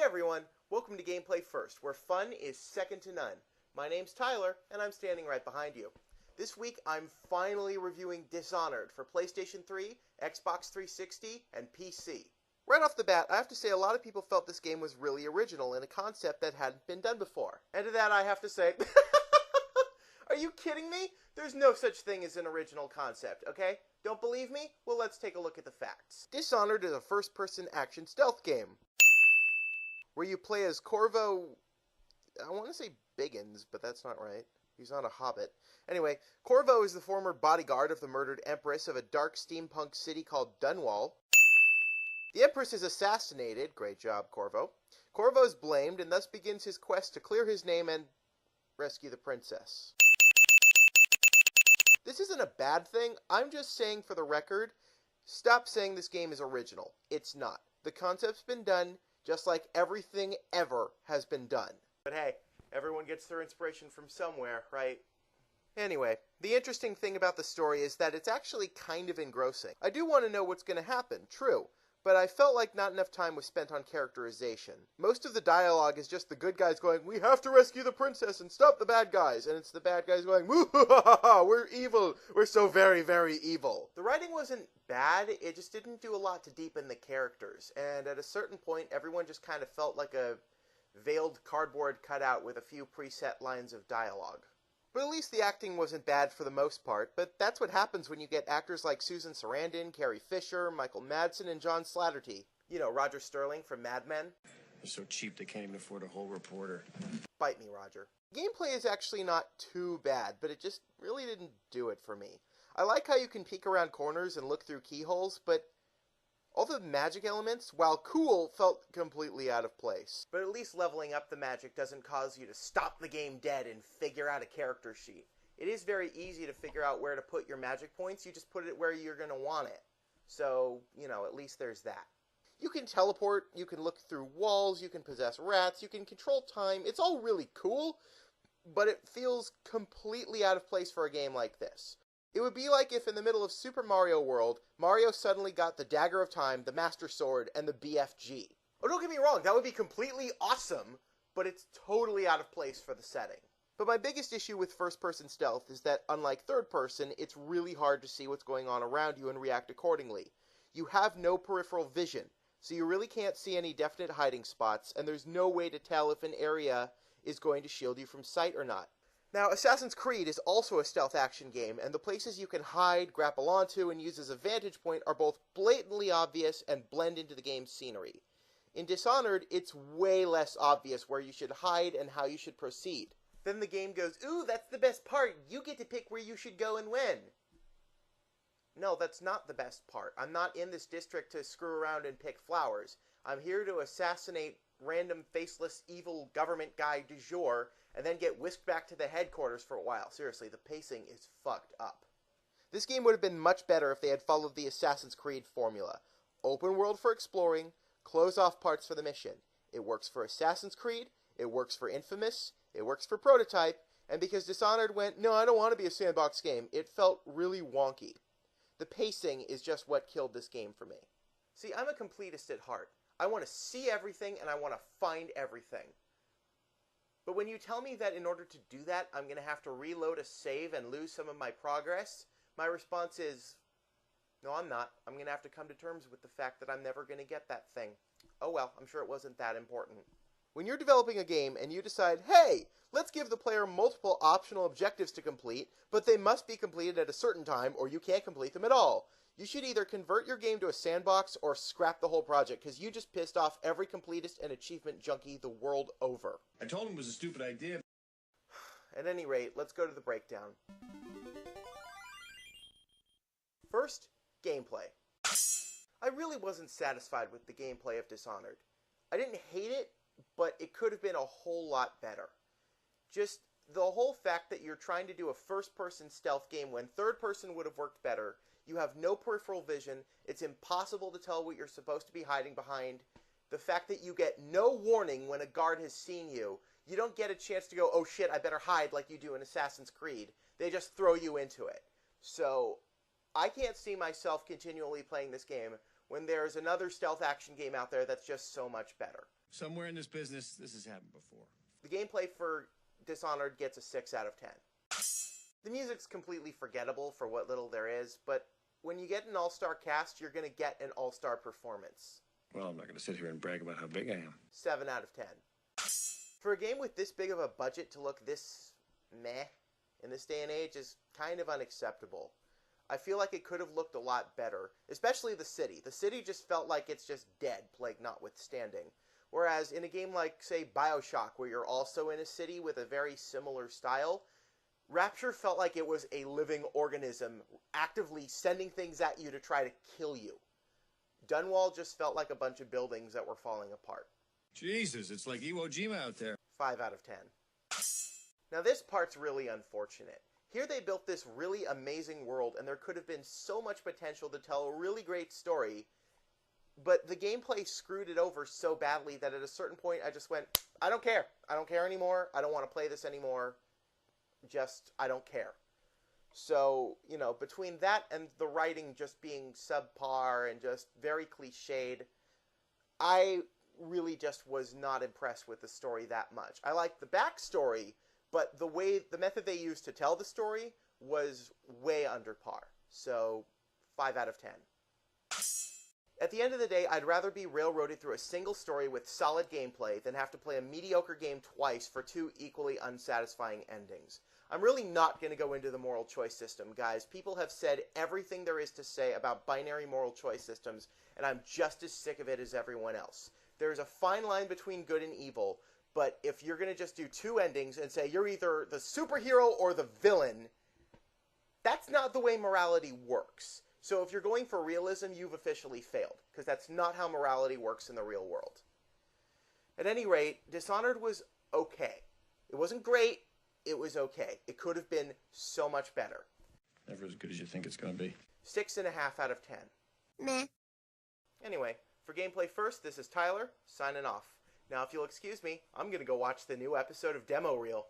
everyone, welcome to Gameplay First, where fun is second to none. My name's Tyler, and I'm standing right behind you. This week, I'm finally reviewing Dishonored for PlayStation 3, Xbox 360, and PC. Right off the bat, I have to say a lot of people felt this game was really original in a concept that hadn't been done before. And to that I have to say, are you kidding me? There's no such thing as an original concept, okay? Don't believe me? Well, let's take a look at the facts. Dishonored is a first-person action stealth game where you play as Corvo, I want to say Biggins, but that's not right. He's not a hobbit. Anyway, Corvo is the former bodyguard of the murdered Empress of a dark steampunk city called Dunwall. The Empress is assassinated, great job Corvo. Corvo is blamed and thus begins his quest to clear his name and rescue the princess. This isn't a bad thing, I'm just saying for the record, stop saying this game is original. It's not. The concept's been done, just like everything ever has been done. But hey, everyone gets their inspiration from somewhere, right? Anyway, the interesting thing about the story is that it's actually kind of engrossing. I do want to know what's going to happen, true, but I felt like not enough time was spent on characterization. Most of the dialogue is just the good guys going, "We have to rescue the princess and stop the bad guys," and it's the bad guys going, "We're evil, we're so very, very evil." The writing wasn't bad, it just didn't do a lot to deepen the characters, and at a certain point, everyone just kind of felt like a veiled cardboard cutout with a few preset lines of dialogue. But at least the acting wasn't bad for the most part, but that's what happens when you get actors like Susan Sarandon, Carrie Fisher, Michael Madsen, and John Slattery. You know, Roger Sterling from Mad Men. They're so cheap they can't even afford a whole reporter. Bite me, Roger. Gameplay is actually not too bad, but it just really didn't do it for me. I like how you can peek around corners and look through keyholes, but all the magic elements, while cool, felt completely out of place. But at least leveling up the magic doesn't cause you to stop the game dead and figure out a character sheet. It is very easy to figure out where to put your magic points, you just put it where you're going to want it. So, you know, at least there's that. You can teleport, you can look through walls, you can possess rats, you can control time, it's all really cool, but it feels completely out of place for a game like this. It would be like if in the middle of Super Mario World, Mario suddenly got the Dagger of Time, the Master Sword, and the BFG. Oh, don't get me wrong, that would be completely awesome, but it's totally out of place for the setting. But my biggest issue with first-person stealth is that, unlike third-person, it's really hard to see what's going on around you and react accordingly. You have no peripheral vision, so you really can't see any definite hiding spots, and there's no way to tell if an area is going to shield you from sight or not. Now, Assassin's Creed is also a stealth action game, and the places you can hide, grapple onto, and use as a vantage point are both blatantly obvious and blend into the game's scenery. In Dishonored, it's way less obvious where you should hide and how you should proceed. Then the game goes, "Ooh, that's the best part, you get to pick where you should go and when." No, that's not the best part. I'm not in this district to screw around and pick flowers. I'm here to assassinate random faceless evil government guy du jour, and then get whisked back to the headquarters for a while. Seriously, the pacing is fucked up. This game would have been much better if they had followed the Assassin's Creed formula. Open world for exploring, close off parts for the mission. It works for Assassin's Creed, it works for Infamous, it works for Prototype, and because Dishonored went, "No, I don't want to be a sandbox game," it felt really wonky. The pacing is just what killed this game for me. See, I'm a completist at heart. I want to see everything and I want to find everything. But when you tell me that in order to do that, I'm going to have to reload a save and lose some of my progress, my response is, no, I'm not. I'm going to have to come to terms with the fact that I'm never going to get that thing. Oh well, I'm sure it wasn't that important. When you're developing a game and you decide, hey, let's give the player multiple optional objectives to complete, but they must be completed at a certain time or you can't complete them at all. You should either convert your game to a sandbox or scrap the whole project, because you just pissed off every completist and achievement junkie the world over. I told him it was a stupid idea. At any rate, let's go to the breakdown. First, gameplay. I really wasn't satisfied with the gameplay of Dishonored. I didn't hate it, but it could have been a whole lot better. Just the whole fact that you're trying to do a first-person stealth game when third-person would have worked better. You have no peripheral vision, it's impossible to tell what you're supposed to be hiding behind. The fact that you get no warning when a guard has seen you, you don't get a chance to go, "Oh shit, I better hide," like you do in Assassin's Creed. They just throw you into it. So, I can't see myself continually playing this game when there's another stealth action game out there that's just so much better. Somewhere in this business, this has happened before. The gameplay for Dishonored gets a 6 out of 10. The music's completely forgettable for what little there is, but when you get an all-star cast, you're going to get an all-star performance. Well, I'm not going to sit here and brag about how big I am. 7 out of 10. For a game with this big of a budget to look this meh in this day and age is kind of unacceptable. I feel like it could have looked a lot better, especially the city. The city just felt like it's just dead, plague notwithstanding. Whereas in a game like, say, BioShock, where you're also in a city with a very similar style, Rapture felt like it was a living organism actively sending things at you to try to kill you. Dunwall just felt like a bunch of buildings that were falling apart. Jesus, it's like Iwo Jima out there. 5 out of 10. Now this part's really unfortunate. Here they built this really amazing world, and there could have been so much potential to tell a really great story, but the gameplay screwed it over so badly that at a certain point I just went, I don't care. I don't care anymore. I don't want to play this anymore. I don't care. So, between that and the writing just being subpar and just very cliched, I really just was not impressed with the story that much. I liked the backstory, but the method they used to tell the story was way under par. So, 5 out of 10. At the end of the day, I'd rather be railroaded through a single story with solid gameplay than have to play a mediocre game twice for 2 equally unsatisfying endings. I'm really not going to go into the moral choice system, guys. People have said everything there is to say about binary moral choice systems, and I'm just as sick of it as everyone else. There's a fine line between good and evil, but if you're going to just do 2 endings and say you're either the superhero or the villain, that's not the way morality works. So if you're going for realism, you've officially failed, because that's not how morality works in the real world. At any rate, Dishonored was okay. It wasn't great, it was okay. It could have been so much better. Never as good as you think it's going to be. 6.5 out of 10. Meh. Anyway, for Gameplay First, this is Tyler, signing off. Now, if you'll excuse me, I'm going to go watch the new episode of Demo Reel.